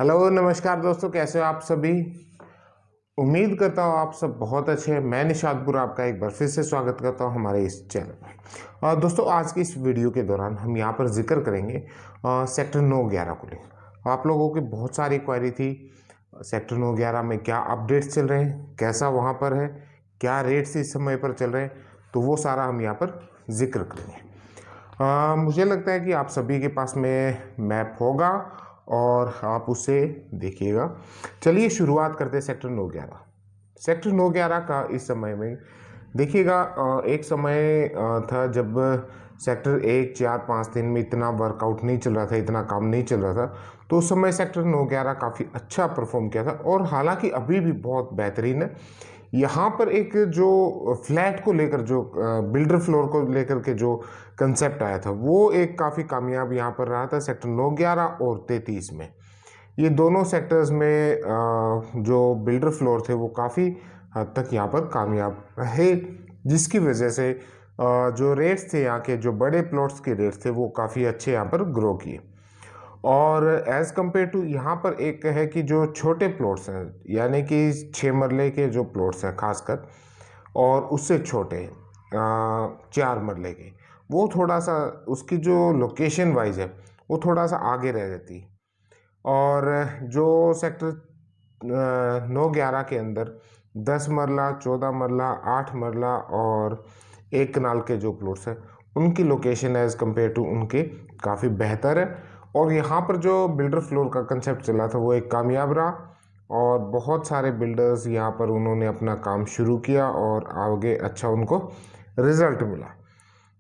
Hello नमस्कार दोस्तों, कैसे हो आप सभी। उम्मीद करता हूँ आप सब बहुत अच्छे हैं। मैं निशादपुर आपका एक बार फिर से स्वागत करता हूँ हमारे इस चैनल में। और दोस्तों, आज की इस वीडियो के दौरान हम यहाँ पर जिक्र करेंगे सेक्टर 9/11 को लेकर। आप लोगों की बहुत सारी क्वेरी थी, सेक्टर 9/11 में क्या अपडेट्स चल रहे हैं, कैसा वहाँ पर है, क्या रेट्स इस समय पर चल रहे हैं, तो वो सारा हम यहाँ पर जिक्र करेंगे। मुझे लगता है कि आप सभी के पास में मैप होगा और आप उसे देखिएगा। चलिए शुरुआत करते हैं सेक्टर 9/11। सेक्टर 9/11 का इस समय में देखिएगा, एक समय था जब सेक्टर 1, 4, 5 दिन में इतना वर्कआउट नहीं चल रहा था, इतना काम नहीं चल रहा था। तो उस समय सेक्टर 9/11 काफ़ी अच्छा परफॉर्म किया था और हालांकि अभी भी बहुत बेहतरीन है। यहाँ पर एक जो फ्लैट को लेकर, जो बिल्डर फ्लोर को लेकर के जो कंसेप्ट आया था, वो एक काफ़ी कामयाब यहाँ पर रहा था सेक्टर 9/11 और 33 में। ये दोनों सेक्टर्स में जो बिल्डर फ्लोर थे वो काफ़ी हद तक यहाँ पर कामयाब रहे, जिसकी वजह से जो रेट्स थे, यहाँ के जो बड़े प्लॉट्स के रेट्स थे वो काफ़ी अच्छे यहाँ पर ग्रो किए। और एज़ कम्पेयर टू यहाँ पर एक है कि जो छोटे प्लॉट्स हैं, यानी कि 6 मरले के जो प्लॉट्स हैं खासकर, और उससे छोटे 4 मरले के, वो थोड़ा सा उसकी जो लोकेशन वाइज है वो थोड़ा सा आगे रह जाती है। और जो सेक्टर 9/11 के अंदर 10 मरला, 14 मरला, 8 मरला और 1 कनाल के जो प्लॉट्स हैं, उनकी लोकेशन एज़ कम्पेयर टू उनके काफ़ी बेहतर है। और यहाँ पर जो बिल्डर फ्लोर का कंसेप्ट चला था वो एक कामयाब रहा और बहुत सारे बिल्डर्स यहाँ पर उन्होंने अपना काम शुरू किया और आगे अच्छा उनको रिजल्ट मिला।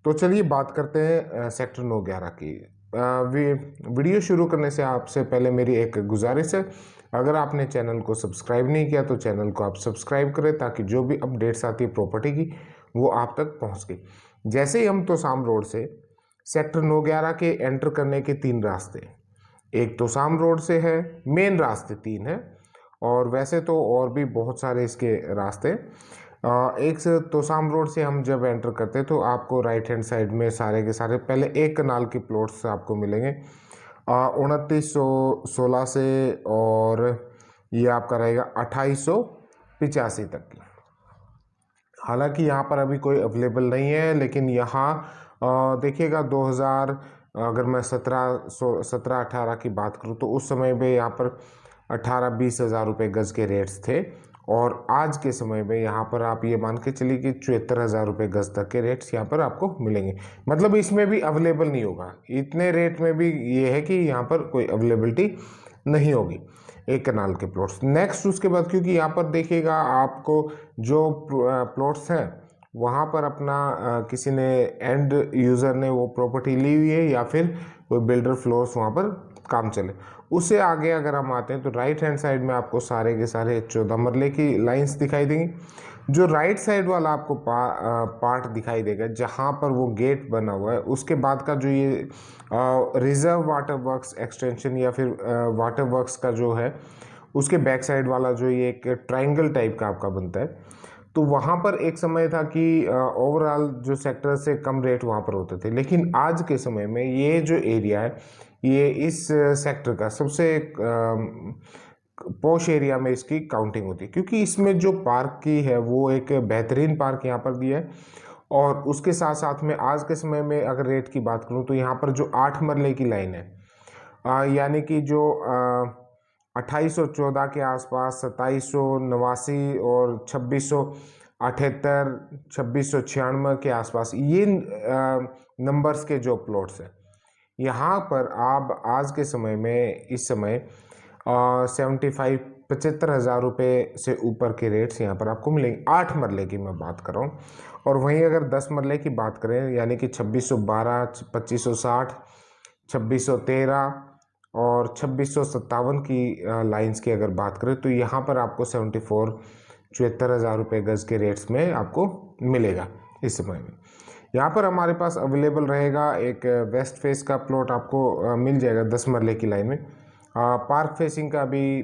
तो चलिए बात करते हैं सेक्टर 9/11 की। वीडियो शुरू करने से आपसे पहले मेरी एक गुजारिश है, अगर आपने चैनल को सब्सक्राइब नहीं किया तो चैनल को आप सब्सक्राइब करें, ताकि जो भी अपडेट्स आती है प्रॉपर्टी की वो आप तक पहुंच गई। जैसे ही हम तोसाम रोड से सेक्टर 9/11 के एंटर करने के 3 रास्ते, एक तोसाम रोड से है, मेन रास्ते 3 है, और वैसे तो और भी बहुत सारे इसके रास्ते। एक से तोसाम रोड से हम जब एंटर करते हैं तो आपको राइट हैंड साइड में सारे के सारे पहले 1 कनाल के प्लॉट्स आपको मिलेंगे 2916 से, और ये आपका रहेगा 2885 तक की। हालांकि यहाँ पर अभी कोई अवेलेबल नहीं है, लेकिन यहाँ देखिएगा 2000, अगर मैं 17-18 की बात करूँ तो उस समय में यहाँ पर 18-20 हज़ार रुपये गज़ के रेट्स थे, और आज के समय में यहाँ पर आप ये मान के चलिए कि 74 हज़ार रुपये गज़ तक के रेट्स यहाँ पर आपको मिलेंगे। मतलब इसमें भी अवेलेबल नहीं होगा, इतने रेट में भी ये है कि यहाँ पर कोई अवेलेबिलिटी नहीं होगी 1 कनाल के प्लॉट्स। नेक्स्ट उसके बाद, क्योंकि यहाँ पर देखिएगा आपको जो प्लॉट्स हैं वहाँ पर अपना किसी ने एंड यूज़र ने वो प्रॉपर्टी ली हुई है, या फिर कोई बिल्डर फ्लोर्स वहाँ पर काम चले। उससे आगे अगर हम आते हैं तो राइट हैंड साइड में आपको सारे के सारे 14 मरले की लाइंस दिखाई देंगी। जो राइट साइड वाला आपको पार्ट दिखाई देगा जहाँ पर वो गेट बना हुआ है, उसके बाद का जो ये रिजर्व वाटर वर्क्स एक्सटेंशन या फिर वाटर वर्क्स का जो है, उसके बैक साइड वाला जो ये एक ट्रायंगल टाइप का आपका बनता है, तो वहाँ पर एक समय था कि ओवरऑल जो सेक्टर से कम रेट वहाँ पर होते थे। लेकिन आज के समय में ये जो एरिया है, ये इस सेक्टर का सबसे पॉश एरिया में इसकी काउंटिंग होती है, क्योंकि इसमें जो पार्क की है वो एक बेहतरीन पार्क यहाँ पर दिया है। और उसके साथ साथ में आज के समय में अगर रेट की बात करूँ तो यहाँ पर जो 8 मरले की लाइन है, यानी कि जो 2814 के आसपास, 2789 और 2678, 2696 के आसपास, ये नंबर्स के जो प्लॉट्स हैं, यहाँ पर आप आज के समय में इस समय 75-75 हज़ार रुपये से ऊपर के रेट्स यहाँ पर आपको मिलेंगे। 8 मरले की मैं बात कर रहा हूँ। और वहीं अगर 10 मरले की बात करें, यानी कि 2612, 2560, 2613 और 2657 की लाइंस की अगर बात करें, तो यहाँ पर आपको 74 हज़ार रुपये गज़ के रेट्स में आपको मिलेगा इस समय में। यहाँ पर हमारे पास अवेलेबल रहेगा एक वेस्ट फेस का प्लॉट आपको मिल जाएगा 10 मरले की लाइन में। पार्क फेसिंग का अभी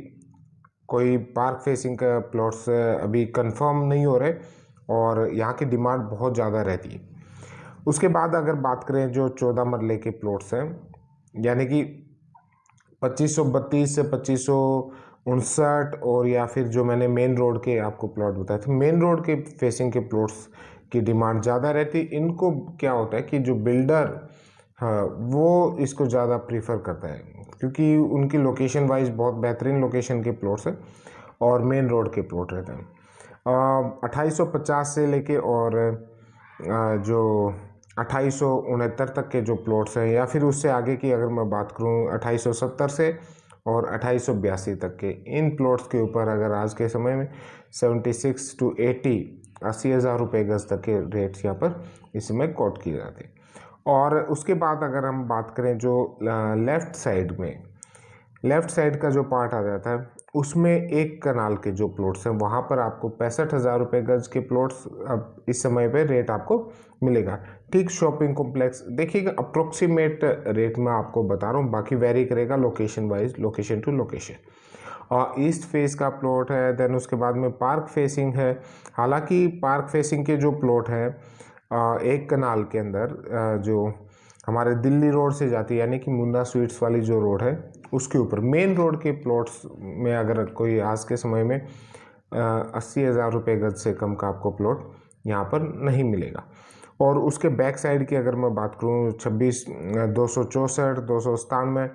कोई पार्क फेसिंग का प्लॉट्स अभी कंफर्म नहीं हो रहे, और यहाँ की डिमांड बहुत ज़्यादा रहती है। उसके बाद अगर बात करें जो 14 मरले के प्लॉट्स हैं, यानी कि 2532 से 2559 और या फिर जो मैंने मेन रोड के आपको प्लॉट बताए थे, मेन रोड के फेसिंग के प्लॉट्स की डिमांड ज़्यादा रहती। इनको क्या होता है कि जो बिल्डर, हाँ, वो इसको ज़्यादा प्रीफर करता है क्योंकि उनकी लोकेशन वाइज बहुत बेहतरीन लोकेशन के प्लॉट्स हैं और मेन रोड के प्लॉट रहते हैं। 2850 से लेके और जो 2869 तक के जो प्लॉट्स हैं, या फिर उससे आगे की अगर मैं बात करूं 2870 से और 2882 तक के, इन प्लॉट्स के ऊपर अगर आज के समय में 76 to 80 हज़ार रुपये गज तक के रेट्स यहाँ पर इस समय कोट किए जाते हैं। और उसके बाद अगर हम बात करें जो लेफ़्ट साइड का जो पार्ट आ जाता है, उसमें एक कनाल के जो प्लॉट्स हैं वहाँ पर आपको 65,000 रुपये गज के प्लॉट्स अब इस समय पे रेट आपको मिलेगा। ठीक शॉपिंग कॉम्प्लेक्स देखिएगा, अप्रोक्सीमेट रेट मैं आपको बता रहा हूँ, बाकी वेरी करेगा location wise, location to location. और ईस्ट फेस का प्लॉट है, देन उसके बाद में पार्क फेसिंग है। हालांकि पार्क फेसिंग के जो प्लॉट हैं एक कनाल के अंदर जो हमारे दिल्ली रोड से जाती है, यानी कि मुन्ना स्वीट्स वाली जो रोड है उसके ऊपर, मेन रोड के प्लॉट्स में अगर कोई आज के समय में 80,000 रुपये गज से कम का आपको प्लॉट यहाँ पर नहीं मिलेगा। और उसके बैक साइड की अगर मैं बात करूँ 264 297,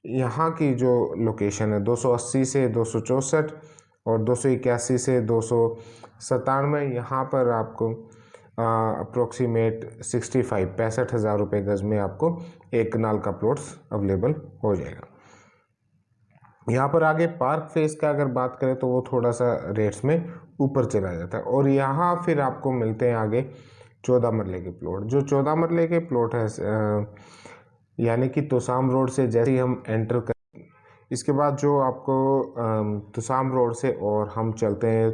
यहाँ की जो लोकेशन है 280 से 264 और 281 से 297, यहाँ पर आपको अप्रोक्सीमेट 65,000 रुपये गज में आपको एक कनाल का प्लॉट्स अवेलेबल हो जाएगा। यहाँ पर आगे पार्क फेस का अगर बात करें तो वो थोड़ा सा रेट्स में ऊपर चला जाता है। और यहाँ फिर आपको मिलते हैं आगे 14 मरले के प्लॉट। जो 14 मरले के प्लॉट है यानी कि तोसाम रोड से जैसे ही हम एंटर कर, इसके बाद जो आपको तोसाम रोड से और हम चलते हैं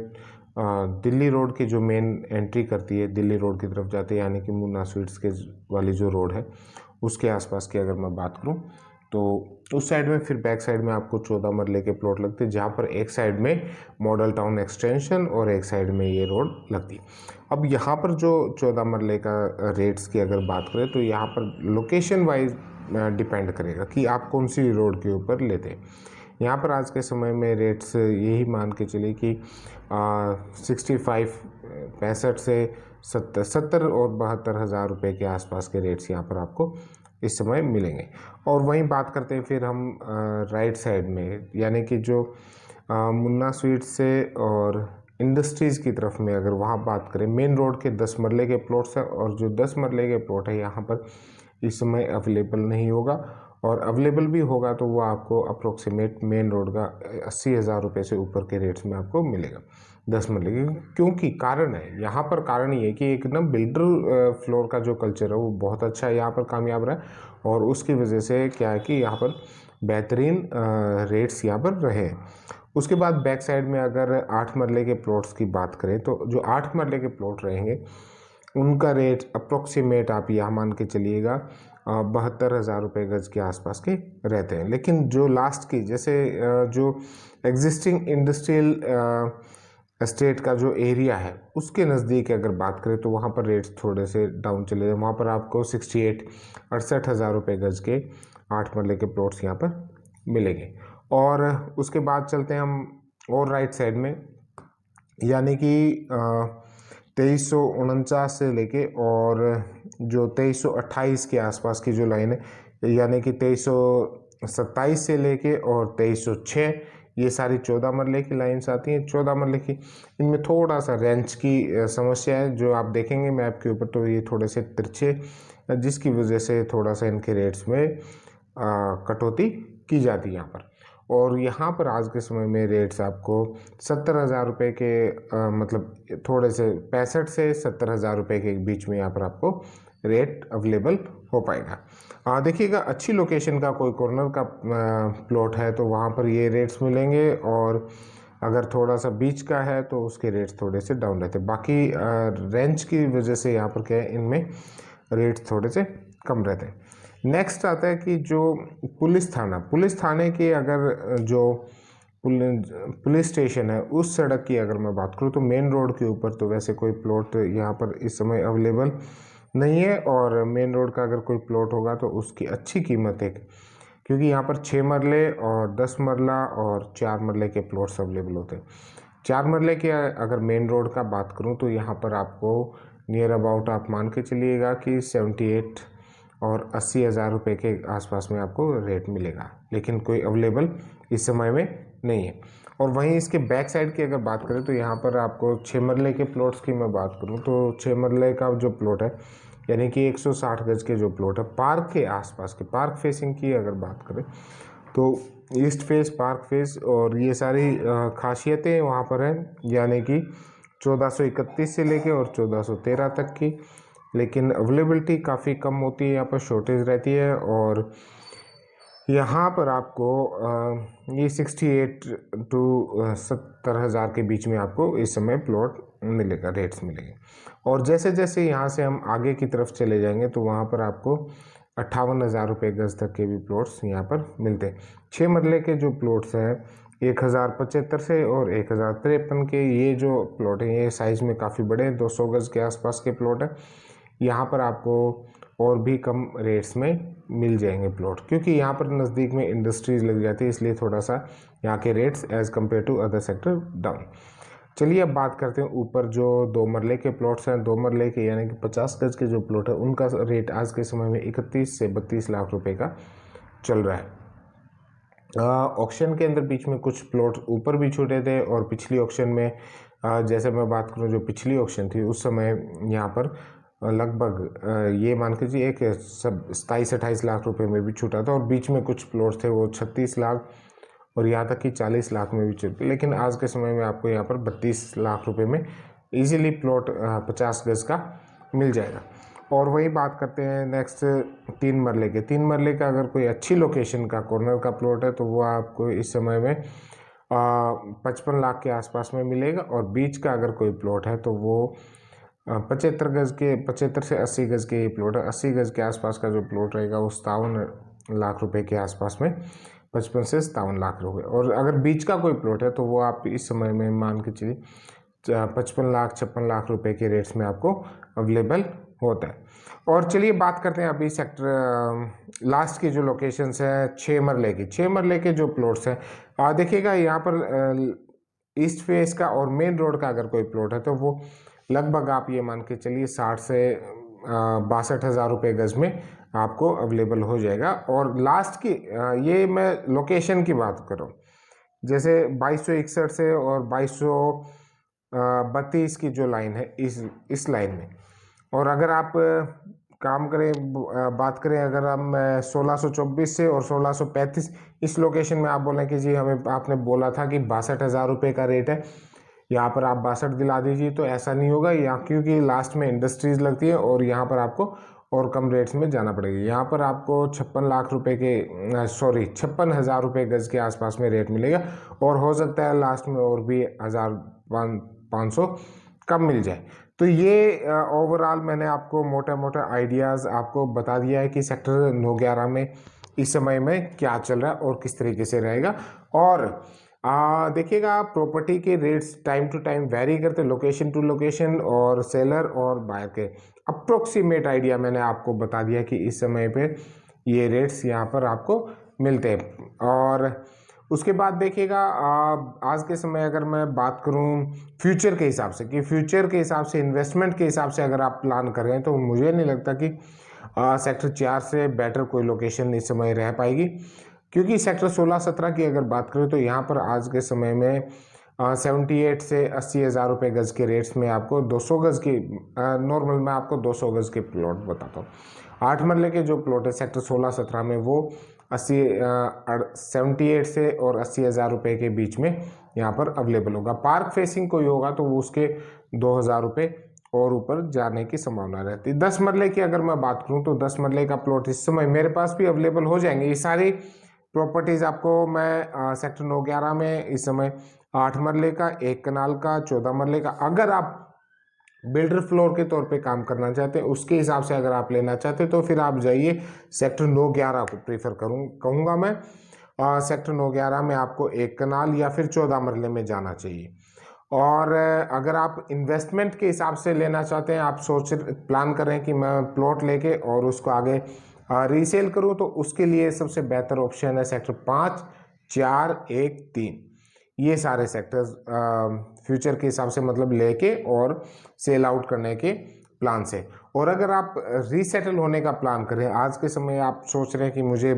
दिल्ली रोड की जो मेन एंट्री करती है, दिल्ली रोड की तरफ जाते हैं, यानी कि मुन्ना स्वीट्स के वाली जो रोड है उसके आसपास की अगर मैं बात करूं तो उस साइड में फिर बैक साइड में आपको 14 मरले के प्लॉट लगते हैं, जहां पर एक साइड में मॉडल टाउन एक्सटेंशन और एक साइड में ये रोड लगती। अब यहाँ पर जो 14 मरले का रेट्स की अगर बात करें तो यहाँ पर लोकेशन वाइज डिपेंड करेगा कि आप कौन सी रोड के ऊपर लेते हैं। यहाँ पर आज के समय में रेट्स यही मान के चलिए कि 65 से 70 और 72 हज़ार रुपये के आसपास के रेट्स यहाँ पर आपको इस समय मिलेंगे। और वहीं बात करते हैं फिर हम राइट साइड में, यानी कि जो मुन्ना स्वीट्स से और इंडस्ट्रीज़ की तरफ में अगर वहाँ बात करें, मेन रोड के 10 मरले के प्लॉट्स हैं और जो 10 मरले के प्लॉट है यहाँ पर इस समय अवेलेबल नहीं होगा, और अवेलेबल भी होगा तो वो आपको अप्रोक्सीमेट मेन रोड का 80,000 रुपये से ऊपर के रेट्स में आपको मिलेगा 10 मरले की। क्योंकि कारण है यहाँ पर, कारण ये कि एक ना बिल्डर फ्लोर का जो कल्चर है वो बहुत अच्छा है यहाँ पर, कामयाब रहा है, और उसकी वजह से क्या है कि यहाँ पर बेहतरीन रेट्स यहाँ पर रहे। उसके बाद बैक साइड में अगर 8 मरले के प्लॉट्स की बात करें तो जो 8 मरले के प्लॉट रहेंगे उनका रेट अप्रोक्सीमेट आप यहाँ मान के चलिएगा 72,000 रुपये गज के आसपास के रहते हैं। लेकिन जो लास्ट की जैसे जो एग्जिस्टिंग इंडस्ट्रियल एस्टेट का जो एरिया है उसके नज़दीक अगर बात करें तो वहाँ पर रेट्स थोड़े से डाउन चले जाए। वहाँ पर आपको 68 हज़ार रुपये गज के 8 मरले के प्लॉट्स यहाँ पर मिलेंगे। और उसके बाद चलते हैं हम और राइट साइड में, यानी कि 2349 से लेके और जो 2328 के आसपास की जो लाइन है, यानी कि 2327 से लेके और 2306, ये सारी 14 मरले की लाइन्स आती हैं। 14 मरले की इनमें थोड़ा सा रेंज की समस्या है, जो आप देखेंगे मैप के ऊपर तो ये थोड़े से तिरछे, जिसकी वजह से थोड़ा सा इनके रेट्स में कटौती की जाती है यहाँ पर। और यहाँ पर आज के समय में रेट्स आपको 70,000 रुपये के मतलब थोड़े से 65 से 70,000 रुपये के बीच में यहाँ पर आपको रेट अवेलेबल हो पाएगा। देखिएगा, अच्छी लोकेशन का कोई कॉर्नर का प्लॉट है तो वहाँ पर ये रेट्स मिलेंगे, और अगर थोड़ा सा बीच का है तो उसके रेट्स थोड़े से डाउन रहते हैं। बाकी रेंज की वजह से यहाँ पर क्या है, इनमें रेट्स थोड़े से कम रहते हैं। नेक्स्ट आता है कि जो पुलिस थाने की अगर जो पुलिस स्टेशन है उस सड़क की अगर मैं बात करूँ तो मेन रोड के ऊपर तो वैसे कोई प्लॉट यहाँ पर इस समय अवेलेबल नहीं है, और मेन रोड का अगर कोई प्लॉट होगा तो उसकी अच्छी कीमत एक क्योंकि यहाँ पर 6 मरले और 10 मरला और 4 मरले के प्लॉट्स अवेलेबल होते हैं। 4 मरले के अगर मेन रोड का बात करूँ तो यहाँ पर आपको नियर अबाउट आप मान के चलिएगा कि 78 और 80 हज़ार रुपये के आसपास में आपको रेट मिलेगा, लेकिन कोई अवेलेबल इस समय में नहीं है। और वहीं इसके बैक साइड की अगर बात करें तो यहाँ पर आपको 6 मरले के प्लॉट्स की मैं बात करूँ तो 6 मरले का जो प्लॉट है यानी कि 160 गज के जो प्लॉट है पार्क के आसपास के, पार्क फेसिंग की अगर बात करें तो ईस्ट फेस, पार्क फेस और ये सारी खासियतें वहाँ पर हैं, यानी कि 1431 से लेके और 1413 तक की। लेकिन अवेलेबिलिटी काफ़ी कम होती है, यहाँ पर शॉर्टेज रहती है। और यहाँ पर आपको ये 68 टू 70 हज़ार के बीच में आपको इस समय प्लॉट मिलेगा, रेट्स मिलेंगे। और जैसे जैसे यहाँ से हम आगे की तरफ चले जाएंगे तो वहाँ पर आपको 58 हज़ार रुपये गज तक के भी प्लॉट्स यहाँ पर मिलते हैं। 6 मरले के जो प्लॉट्स हैं 1075 से और 1053 के ये जो प्लॉट हैं ये साइज़ में काफ़ी बड़े हैं, 200 गज के आसपास के प्लॉट हैं। यहाँ पर आपको और भी कम रेट्स में मिल जाएंगे प्लॉट, क्योंकि यहाँ पर नज़दीक में इंडस्ट्रीज लग जाती है, इसलिए थोड़ा सा यहाँ के rates as compare to other sector down. चलिए अब बात करते हैं ऊपर जो 2 मरले के प्लॉट्स हैं। 2 मरले के यानी कि 50 गज के जो प्लॉट है उनका रेट आज के समय में 31 से 32 लाख रुपए का चल रहा है। ऑक्शन के अंदर बीच में कुछ प्लॉट ऊपर भी छूटे थे और पिछली ऑक्शन में जैसे मैं बात करूं जो पिछली ऑक्शन थी उस समय यहाँ पर लगभग ये मान के जी एक सब 27-28 लाख रुपए में भी छूटा था और बीच में कुछ प्लॉट्स थे वो 36 लाख और यहाँ तक कि 40 लाख में भी छूटे। लेकिन आज के समय में आपको यहाँ पर 32 लाख रुपए में इजीली प्लॉट 50 गज का मिल जाएगा। और वही बात करते हैं नेक्स्ट 3 मरले के। 3 मरले का अगर कोई अच्छी लोकेशन का कॉर्नर का प्लॉट है तो वो आपको इस समय में 55 लाख के आसपास में मिलेगा। और बीच का अगर कोई प्लॉट है तो वो 75 गज के, 75 से 80 गज के ये प्लॉट है। 80 गज के आसपास का जो प्लॉट रहेगा वो 57 लाख रुपए के आसपास में, 55 से 57 लाख रुपए। और अगर बीच का कोई प्लॉट है तो वो आप इस समय में मान के चलिए 55 लाख 56 लाख रुपए के रेट्स में आपको अवेलेबल होता है। और चलिए बात करते हैं अभी सेक्टर लास्ट की जो लोकेशंस है 6 मरले की। 6 मरले के जो प्लॉट्स हैं देखिएगा यहाँ पर ईस्ट फेस का और मेन रोड का अगर कोई प्लॉट है तो वो लगभग आप ये मान के चलिए 60 से 62 हज़ार रुपये गज में आपको अवेलेबल हो जाएगा। और लास्ट की ये मैं लोकेशन की बात कर रहा हूँ, जैसे 2261 से और 2232 की जो लाइन है इस लाइन में। और अगर आप काम करें बात करें अगर हम 1624 से और 1635 इस लोकेशन में आप बोलें कि जी हमें आपने बोला था कि 62 हज़ार रुपये का रेट है, यहाँ पर आप 62 दिला दीजिए, तो ऐसा नहीं होगा यहाँ, क्योंकि लास्ट में इंडस्ट्रीज लगती है और यहाँ पर आपको और कम रेट्स में जाना पड़ेगा। यहाँ पर आपको 56 लाख रुपए के 56 हज़ार रुपये गज के आसपास में रेट मिलेगा और हो सकता है लास्ट में और भी 1500 कम मिल जाए। तो ये ओवरऑल मैंने आपको मोटा मोटा आइडियाज़ आपको बता दिया है कि सेक्टर 9/11 में इस समय में क्या चल रहा है और किस तरीके से रहेगा। और देखिएगा प्रॉपर्टी के rates time to time vary करते, लोकेशन टू लोकेशन और सेलर और बायर के अप्रोक्सीमेट आइडिया मैंने आपको बता दिया कि इस समय पे ये रेट्स यहाँ पर आपको मिलते हैं। और उसके बाद देखिएगा आज के समय अगर मैं बात करूँ फ्यूचर के हिसाब से, कि फ्यूचर के हिसाब से इन्वेस्टमेंट के हिसाब से अगर आप प्लान कर रहे हैं तो मुझे नहीं लगता कि सेक्टर 4 से बेटर कोई लोकेशन इस समय रह पाएगी। क्योंकि सेक्टर 16-17 की अगर बात करें तो यहाँ पर आज के समय में 78 से 80 हज़ार रुपये गज के रेट्स में आपको 200 गज की नॉर्मल मैं आपको 200 गज के प्लॉट बताता हूँ। 8 मरले के जो प्लॉट है सेक्टर 16-17 में वो 78 से और 80 हज़ार रुपये के बीच में यहाँ पर अवेलेबल होगा। पार्क फेसिंग कोई होगा तो वो उसके 2,000 रुपये और ऊपर जाने की संभावना रहती है। 10 मरले की अगर मैं बात करूँ तो 10 मरले का प्लॉट इस समय मेरे पास भी अवेलेबल हो जाएंगे। ये सारी प्रॉपर्टीज़ आपको मैं सेक्टर 9/11 में इस समय 8 मरले का, 1 कनाल का, 14 मरले का, अगर आप बिल्डर फ्लोर के तौर पे काम करना चाहते हैं उसके हिसाब से अगर आप लेना चाहते हैं तो फिर आप जाइए सेक्टर 9/11 को प्रीफर कहूँगा मैं। सेक्टर 9/11 में आपको 1 कनाल या फिर 14 मरले में जाना चाहिए। और अगर आप इन्वेस्टमेंट के हिसाब से लेना चाहते हैं, आप प्लान कर रहे हैं कि मैं प्लॉट लेके और उसको आगे रीसेल करूँ तो उसके लिए सबसे बेहतर ऑप्शन है सेक्टर 5, 4, 1, 3। ये सारे सेक्टर्स फ्यूचर के हिसाब से मतलब लेके और सेल आउट करने के प्लान से। और अगर आप रीसेटल होने का प्लान करें, आज के समय आप सोच रहे हैं कि मुझे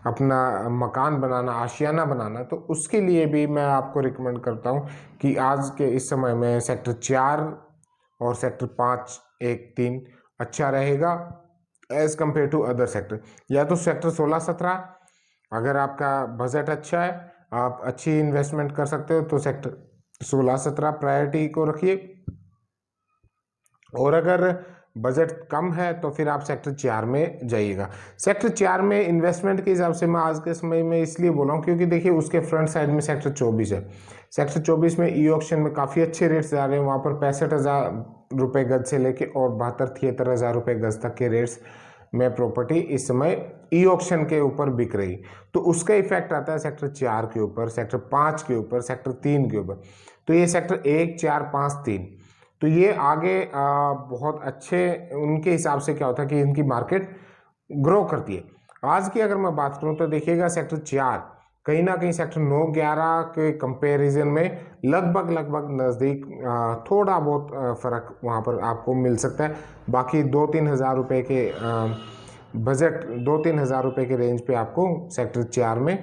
अपना मकान बनाना, आशियाना बनाना, तो उसके लिए भी मैं आपको रिकमेंड करता हूं कि आज के इस समय में सेक्टर 4 और सेक्टर 5, 1, 3 अच्छा रहेगा as compare to other sector. या तो सेक्टर 16, 17 अगर आपका बजट अच्छा है, आप अच्छी इन्वेस्टमेंट कर सकते हो, तो सेक्टर 16, 17 प्रायोरिटी को रखिए। और अगर बजट कम है तो फिर आप सेक्टर 4 में जाइएगा। सेक्टर 4 में इन्वेस्टमेंट के हिसाब से मैं आज के समय में इसलिए बोल रहा हूँ क्योंकि देखिए उसके फ्रंट साइड में सेक्टर 24 है। सेक्टर 24 में ई ऑक्शन में काफ़ी अच्छे रेट्स जा रहे हैं। वहाँ पर 65,000 रुपये गज से लेके और 72-73,000 रुपये गज तक के रेट्स में प्रॉपर्टी इस समय ई ऑक्शन के ऊपर बिक रही। तो उसका इफेक्ट आता है सेक्टर 4 के ऊपर, सेक्टर 5 के ऊपर, सेक्टर 3 के ऊपर। तो ये सेक्टर 1, 4, 5, 3 तो ये आगे बहुत अच्छे उनके हिसाब से क्या होता है कि इनकी मार्केट ग्रो करती है। आज की अगर मैं बात करूं तो देखिएगा सेक्टर 4 कहीं ना कहीं सेक्टर 9, 11 के कंपैरिजन में लगभग नज़दीक थोड़ा बहुत फ़र्क वहां पर आपको मिल सकता है। बाकी 2-3 हज़ार रुपये के बजट 2-3 हज़ार रुपये के रेंज पे आपको सेक्टर 4 में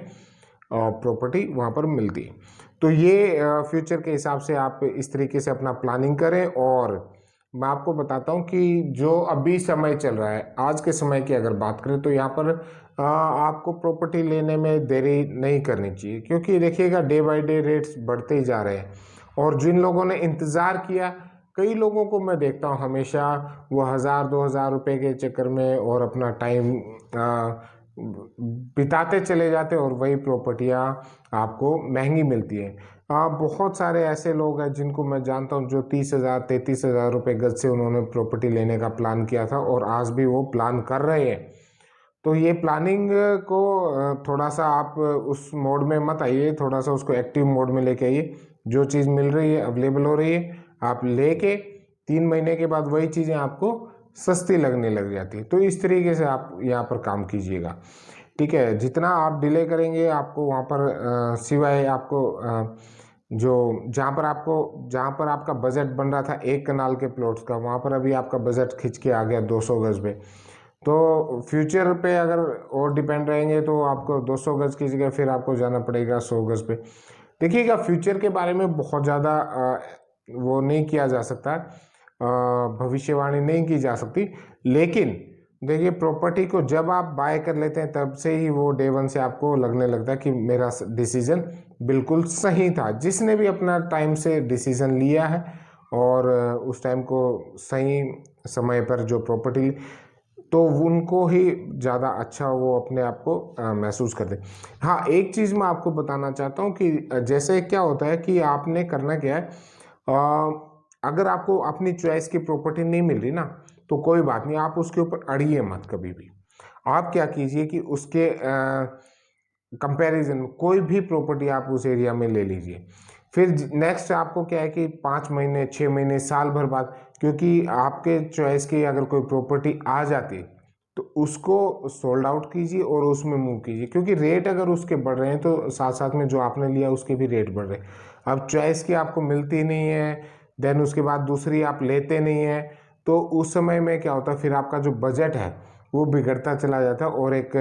प्रॉपर्टी वहाँ पर मिलती है। तो ये फ्यूचर के हिसाब से आप इस तरीके से अपना प्लानिंग करें। और मैं आपको बताता हूँ कि जो अभी समय चल रहा है, आज के समय की अगर बात करें तो यहाँ पर आपको प्रॉपर्टी लेने में देरी नहीं करनी चाहिए, क्योंकि देखिएगा डे बाय डे रेट्स बढ़ते ही जा रहे हैं। और जिन लोगों ने इंतज़ार किया, कई लोगों को मैं देखता हूँ हमेशा वो 1,000-2,000 रुपये के चक्कर में और अपना टाइम बिताते चले जाते हैं और वही प्रॉपर्टियाँ आपको महंगी मिलती है। बहुत सारे ऐसे लोग हैं जिनको मैं जानता हूँ जो 30,000 33,000 रुपये गज से उन्होंने प्रॉपर्टी लेने का प्लान किया था और आज भी वो प्लान कर रहे हैं। तो ये प्लानिंग को थोड़ा सा आप उस मोड में मत आइए, थोड़ा सा उसको एक्टिव मोड में लेके आइए। जो चीज़ मिल रही है, अवेलेबल हो रही है, आप लेके 3 महीने के बाद वही चीज़ें आपको सस्ती लगने लग जाती है। तो इस तरीके से आप यहाँ पर काम कीजिएगा, ठीक है। जितना आप डिले करेंगे आपको वहाँ पर सिवाय आपको जो जहाँ पर आपका बजट बन रहा था 1 कनाल के प्लॉट्स का, वहाँ पर अभी आपका बजट खिंच के आ गया 200 गज पे। तो फ्यूचर पे अगर और डिपेंड रहेंगे तो आपको 200 गज की जगह फिर आपको जाना पड़ेगा 100 गज पे। देखिएगा फ्यूचर के बारे में बहुत ज़्यादा वो नहीं किया जा सकता, भविष्यवाणी नहीं की जा सकती। लेकिन देखिए प्रॉपर्टी को जब आप बाय कर लेते हैं तब से ही वो डे वन से आपको लगने लगता है कि मेरा डिसीजन बिल्कुल सही था। जिसने भी अपना टाइम से डिसीजन लिया है और उस टाइम को सही समय पर जो प्रॉपर्टी, तो उनको ही ज़्यादा अच्छा वो अपने आप को महसूस करते हैं। हाँ, एक चीज़ मैं आपको बताना चाहता हूँ कि जैसे क्या होता है कि आपने करना क्या है, अगर आपको अपनी चॉइस की प्रॉपर्टी नहीं मिल रही ना, तो कोई बात नहीं, आप उसके ऊपर अड़िए मत कभी भी। आप क्या कीजिए कि उसके कंपैरिजन में कोई भी प्रॉपर्टी आप उस एरिया में ले लीजिए। फिर नेक्स्ट आपको क्या है कि 5 महीने, 6 महीने, साल भर बाद, क्योंकि आपके चॉइस की अगर कोई प्रॉपर्टी आ जाती तो उसको सोल्ड आउट कीजिए और उसमें मूव कीजिए, क्योंकि रेट अगर उसके बढ़ रहे हैं तो साथ साथ में जो आपने लिया उसके भी रेट बढ़ रहे हैं। अब चॉइस की आपको मिलती नहीं है, देन उसके बाद दूसरी आप लेते नहीं है, तो उस समय में क्या होता है फिर आपका जो बजट है वो बिगड़ता चला जाता है और 1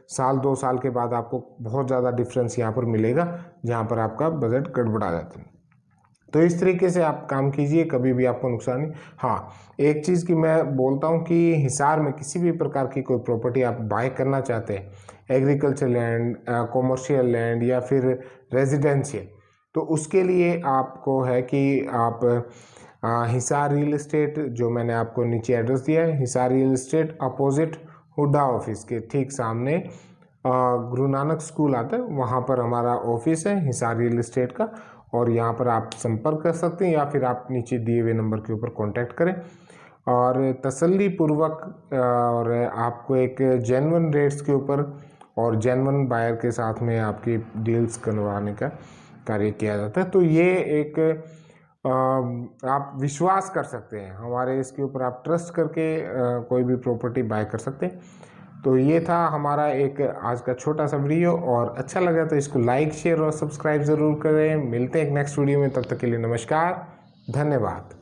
साल 2 साल के बाद आपको बहुत ज़्यादा डिफरेंस यहाँ पर मिलेगा जहाँ पर आपका बजट गड़बड़ा जाता है। तो इस तरीके से आप काम कीजिए, कभी भी आपको नुकसान नहीं। हाँ, एक चीज़ की मैं बोलता हूँ कि हिसार में किसी भी प्रकार की कोई प्रॉपर्टी आप बाय करना चाहते हैं, एग्रीकल्चर लैंड, कॉमर्शियल लैंड या फिर रेजिडेंशियल, तो उसके लिए आपको है कि आप हिसार रियल इस्टेट, जो मैंने आपको नीचे एड्रेस दिया है, Hisar real estate opposite Hooda office के ठीक सामने गुरु नानक स्कूल आता है, वहाँ पर हमारा ऑफिस है हिसार रियल इस्टेट का। और यहाँ पर आप संपर्क कर सकते हैं या फिर आप नीचे दिए हुए नंबर के ऊपर कांटेक्ट करें और तसल्ली पूर्वक और आपको एक जेन्युइन रेट्स के ऊपर और जेन्युइन बायर के साथ में आपकी डील्स करवाने का कार्य किया जाता है। तो ये एक आप विश्वास कर सकते हैं हमारे इसके ऊपर, आप ट्रस्ट करके कोई भी प्रॉपर्टी बाय कर सकते हैं। तो ये था हमारा एक आज का छोटा सा वीडियो, और अच्छा लगा तो इसको लाइक शेयर और सब्सक्राइब ज़रूर करें। मिलते हैं एक नेक्स्ट वीडियो में, तब तक के लिए नमस्कार, धन्यवाद।